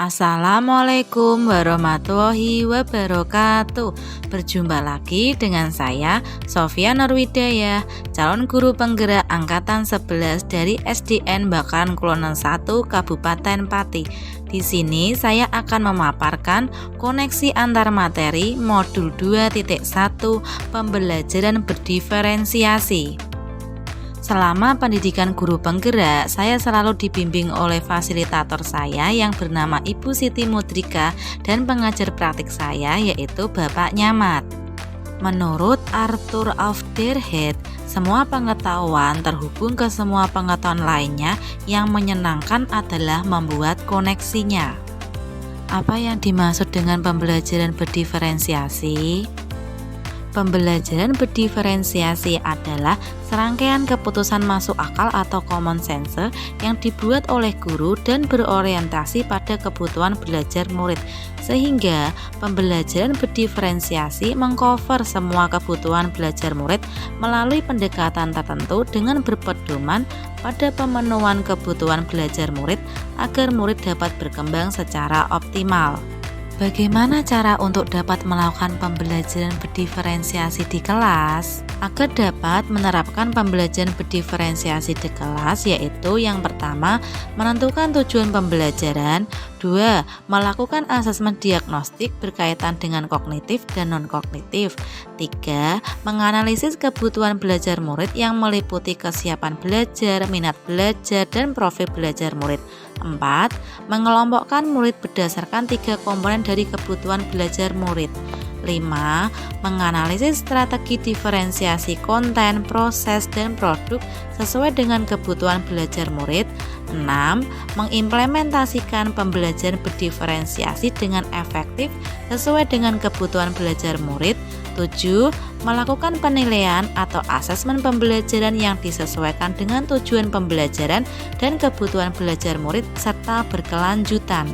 Assalamualaikum warahmatullahi wabarakatuh. Berjumpa lagi dengan saya Sofia Nurwidaya, calon guru penggerak angkatan 11 dari SDN Bakaran Kulonen 1 Kabupaten Pati. Di sini saya akan memaparkan koneksi antar materi modul 2.1 pembelajaran berdiferensiasi. Selama pendidikan guru penggerak, saya selalu dibimbing oleh fasilitator saya yang bernama Ibu Siti Mudrika dan pengajar praktik saya yaitu Bapak Nyamat. Menurut Arthur auf der Heide, semua pengetahuan terhubung ke semua pengetahuan lainnya, yang menyenangkan adalah membuat koneksinya. Apa yang dimaksud dengan pembelajaran berdiferensiasi? Pembelajaran berdiferensiasi adalah serangkaian keputusan masuk akal atau common sense yang dibuat oleh guru dan berorientasi pada kebutuhan belajar murid, sehingga pembelajaran berdiferensiasi mengcover semua kebutuhan belajar murid melalui pendekatan tertentu dengan berpedoman pada pemenuhan kebutuhan belajar murid agar murid dapat berkembang secara optimal. Bagaimana cara untuk dapat melakukan pembelajaran berdiferensiasi di kelas? Agar dapat menerapkan pembelajaran berdiferensiasi di kelas, yaitu yang pertama, menentukan tujuan pembelajaran. 2. Melakukan asesmen diagnostik berkaitan dengan kognitif dan non-kognitif. 3. Menganalisis kebutuhan belajar murid yang meliputi kesiapan belajar, minat belajar, dan profil belajar murid. 4. Mengelompokkan murid berdasarkan 3 komponen dari kebutuhan belajar murid. 5. Menganalisis strategi diferensiasi konten, proses, dan produk sesuai dengan kebutuhan belajar murid. 6. Mengimplementasikan pembelajaran berdiferensiasi dengan efektif sesuai dengan kebutuhan belajar murid. 7. Melakukan penilaian atau asesmen pembelajaran yang disesuaikan dengan tujuan pembelajaran dan kebutuhan belajar murid serta berkelanjutan.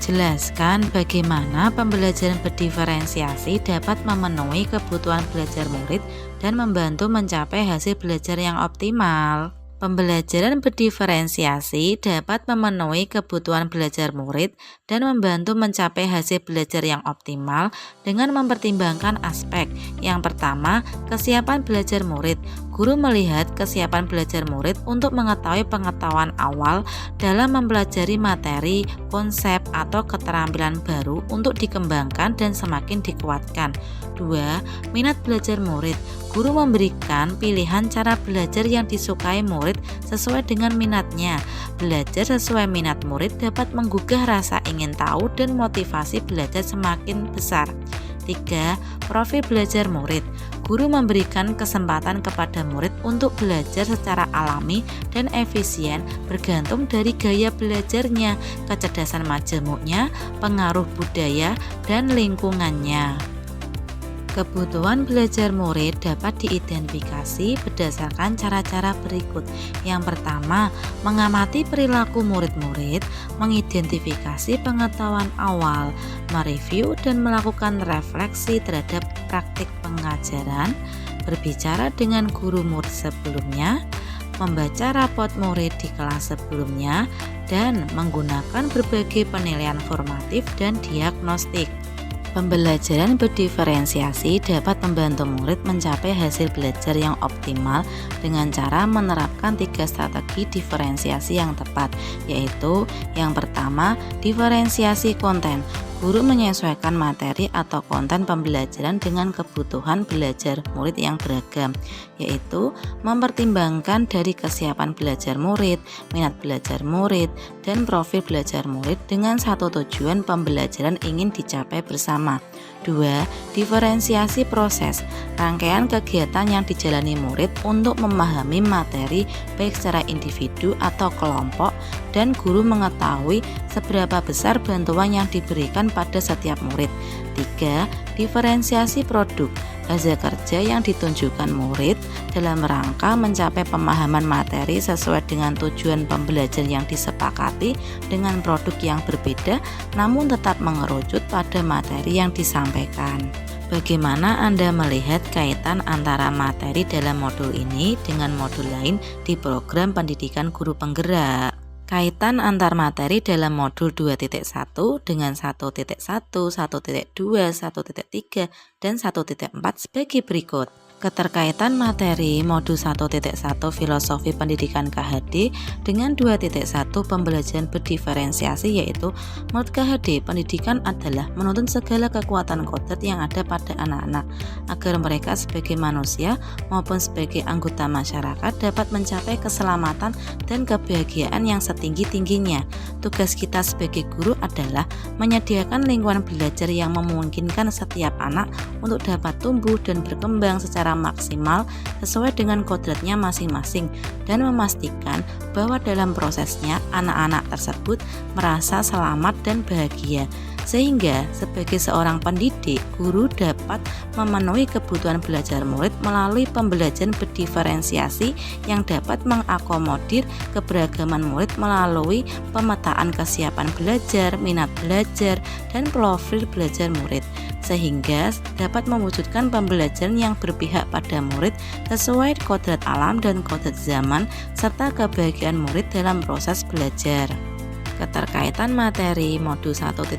Jelaskan bagaimana pembelajaran berdiferensiasi dapat memenuhi kebutuhan belajar murid dan membantu mencapai hasil belajar yang optimal. Pembelajaran berdiferensiasi dapat memenuhi kebutuhan belajar murid dan membantu mencapai hasil belajar yang optimal dengan mempertimbangkan aspek. Yang pertama, kesiapan belajar murid. Guru melihat kesiapan belajar murid untuk mengetahui pengetahuan awal dalam mempelajari materi, konsep, atau keterampilan baru untuk dikembangkan dan semakin dikuatkan. 2. Minat belajar murid. Guru memberikan pilihan cara belajar yang disukai murid sesuai dengan minatnya. Belajar sesuai minat murid dapat menggugah rasa ingin tahu dan motivasi belajar semakin besar. 3. Profil belajar murid. Guru memberikan kesempatan kepada murid untuk belajar secara alami dan efisien bergantung dari gaya belajarnya, kecerdasan majemuknya, pengaruh budaya, dan lingkungannya. Kebutuhan belajar murid dapat diidentifikasi berdasarkan cara-cara berikut. Yang pertama, mengamati perilaku murid-murid, mengidentifikasi pengetahuan awal, mereview dan melakukan refleksi terhadap praktik pengajaran, berbicara dengan guru murid sebelumnya, membaca rapot murid di kelas sebelumnya, dan menggunakan berbagai penilaian formatif dan diagnostik. Pembelajaran berdiferensiasi dapat membantu murid mencapai hasil belajar yang optimal dengan cara menerapkan 3 strategi diferensiasi yang tepat, yaitu yang pertama, diferensiasi konten. Guru menyesuaikan materi atau konten pembelajaran dengan kebutuhan belajar murid yang beragam, yaitu mempertimbangkan dari kesiapan belajar murid, minat belajar murid, dan profil belajar murid dengan satu tujuan pembelajaran ingin dicapai bersama. 2. Diferensiasi proses. Rangkaian kegiatan yang dijalani murid untuk memahami materi baik secara individu atau kelompok, dan guru mengetahui seberapa besar bantuan yang diberikan pada setiap murid. 3. Diferensiasi produk. Hasil kerja yang ditunjukkan murid dalam rangka mencapai pemahaman materi sesuai dengan tujuan pembelajaran yang disepakati dengan produk yang berbeda namun tetap mengerucut pada materi yang disampaikan. Bagaimana Anda melihat kaitan antara materi dalam modul ini dengan modul lain di program pendidikan guru penggerak? Kaitan antar materi dalam modul 2.1 dengan 1.1, 1.2, 1.3, dan 1.4 sebagai berikut. Keterkaitan materi modul 1.1 Filosofi Pendidikan KHD dengan 2.1 Pembelajaran berdiferensiasi, yaitu menurut KHD, pendidikan adalah menuntun segala kekuatan kodrat yang ada pada anak-anak agar mereka sebagai manusia maupun sebagai anggota masyarakat dapat mencapai keselamatan dan kebahagiaan yang setinggi-tingginya. Tugas kita sebagai guru adalah menyediakan lingkungan belajar yang memungkinkan setiap anak untuk dapat tumbuh dan berkembang secara maksimal sesuai dengan kodratnya masing-masing dan memastikan bahwa dalam prosesnya anak-anak tersebut merasa selamat dan bahagia. Sehingga sebagai seorang pendidik, guru dapat memenuhi kebutuhan belajar murid melalui pembelajaran berdiferensiasi yang dapat mengakomodir keberagaman murid melalui pemetaan kesiapan belajar, minat belajar, dan profil belajar murid, sehingga dapat mewujudkan pembelajaran yang berpihak pada murid sesuai kodrat alam dan kodrat zaman serta kebahagiaan murid dalam proses belajar. Keterkaitan materi modul 1.2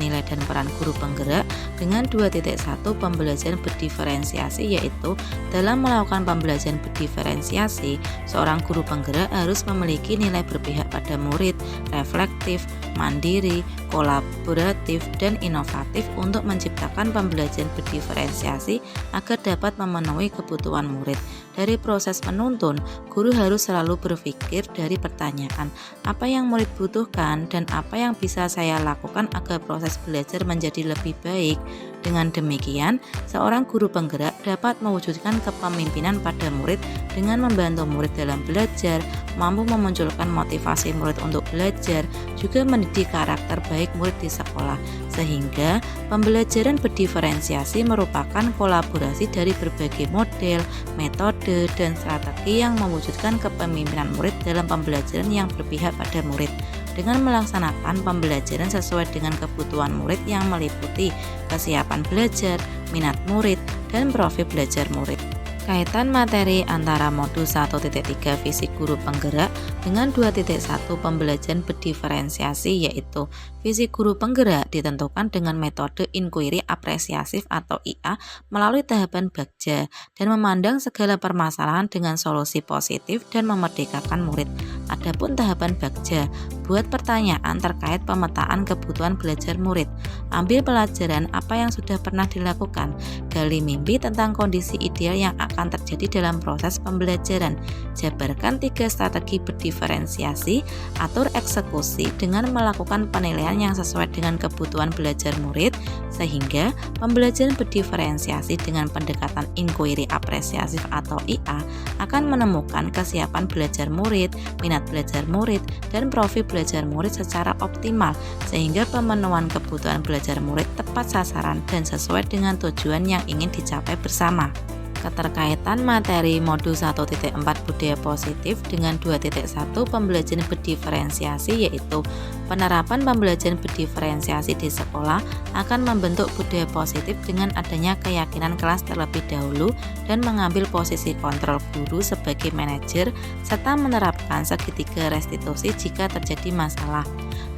nilai dan peran guru penggerak dengan 2.1 pembelajaran berdiferensiasi, yaitu dalam melakukan pembelajaran berdiferensiasi, seorang guru penggerak harus memiliki nilai berpihak pada murid, reflektif, mandiri, kolaboratif, dan inovatif untuk menciptakan pembelajaran berdiferensiasi agar dapat memenuhi kebutuhan murid. Dari proses menuntun, guru harus selalu berpikir dari pertanyaan, apa yang murid butuhkan dan apa yang bisa saya lakukan agar proses belajar menjadi lebih baik. Dengan demikian, seorang guru penggerak dapat mewujudkan kepemimpinan pada murid dengan membantu murid dalam belajar, mampu memunculkan motivasi murid untuk belajar, juga mendidik karakter baik murid di sekolah, sehingga pembelajaran berdiferensiasi merupakan kolaborasi dari berbagai model, metode, dan strategi yang mewujudkan kepemimpinan murid dalam pembelajaran yang berpihak pada murid, dengan melaksanakan pembelajaran sesuai dengan kebutuhan murid yang meliputi kesiapan belajar, minat murid, dan profil belajar murid. Kaitan materi antara modul 1.3 Fisik Guru Penggerak dengan 2.1 Pembelajaran Berdiferensiasi, yaitu Fisik Guru Penggerak ditentukan dengan metode inquiry apresiatif atau IA melalui tahapan bagja dan memandang segala permasalahan dengan solusi positif dan memerdekakan murid. Adapun tahapan bagja, buat pertanyaan terkait pemetaan kebutuhan belajar murid, ambil pelajaran apa yang sudah pernah dilakukan, gali mimpi tentang kondisi ideal yang akan terjadi dalam proses pembelajaran, jabarkan 3 strategi berdiferensiasi, atur eksekusi dengan melakukan penilaian yang sesuai dengan kebutuhan belajar murid, sehingga pembelajaran berdiferensiasi dengan pendekatan inquiry apresiatif atau IA akan menemukan kesiapan belajar murid, minat belajar murid, dan profil belajar murid secara optimal, sehingga pemenuhan kebutuhan belajar murid tepat sasaran dan sesuai dengan tujuan yang ingin dicapai bersama. Keterkaitan materi modul 1.4 Budaya Positif dengan 2.1 Pembelajaran Berdiferensiasi, yaitu penerapan pembelajaran berdiferensiasi di sekolah akan membentuk budaya positif dengan adanya keyakinan kelas terlebih dahulu dan mengambil posisi kontrol guru sebagai manajer serta menerapkan segitiga restitusi jika terjadi masalah.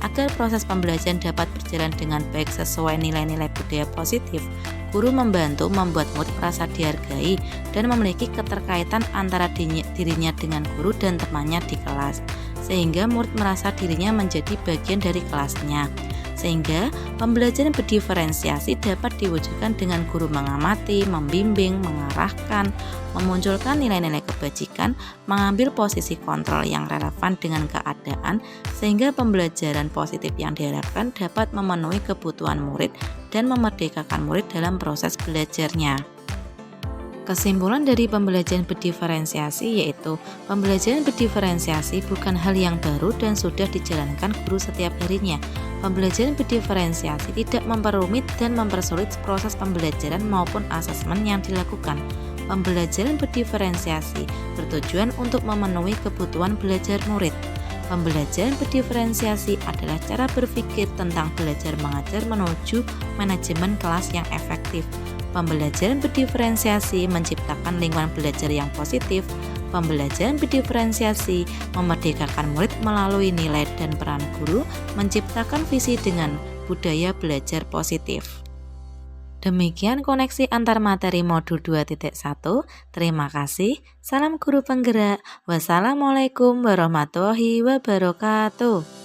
Agar proses pembelajaran dapat berjalan dengan baik sesuai nilai-nilai budaya positif, guru membantu membuat murid merasa dihargai dan memiliki keterkaitan antara dirinya dengan guru dan temannya di kelas, sehingga murid merasa dirinya menjadi bagian dari kelasnya. Sehingga pembelajaran berdiferensiasi dapat diwujudkan dengan guru mengamati, membimbing, mengarahkan, memunculkan nilai-nilai kebajikan, mengambil posisi kontrol yang relevan dengan keadaan, sehingga pembelajaran positif yang diharapkan dapat memenuhi kebutuhan murid dan memerdekakan murid dalam proses belajarnya. Kesimpulan dari pembelajaran berdiferensiasi yaitu pembelajaran berdiferensiasi bukan hal yang baru dan sudah dijalankan guru setiap harinya. Pembelajaran berdiferensiasi tidak memperumit dan mempersulit proses pembelajaran maupun asesmen yang dilakukan. Pembelajaran berdiferensiasi bertujuan untuk memenuhi kebutuhan belajar murid. Pembelajaran berdiferensiasi adalah cara berpikir tentang belajar mengajar menuju manajemen kelas yang efektif. Pembelajaran berdiferensiasi menciptakan lingkungan belajar yang positif, Pembelajaran berdiferensiasi memerdekakan murid melalui nilai dan peran guru menciptakan visi dengan budaya belajar positif. Demikian koneksi antar materi modul 2.1. Terima kasih. Salam guru penggerak. Wassalamualaikum warahmatullahi wabarakatuh.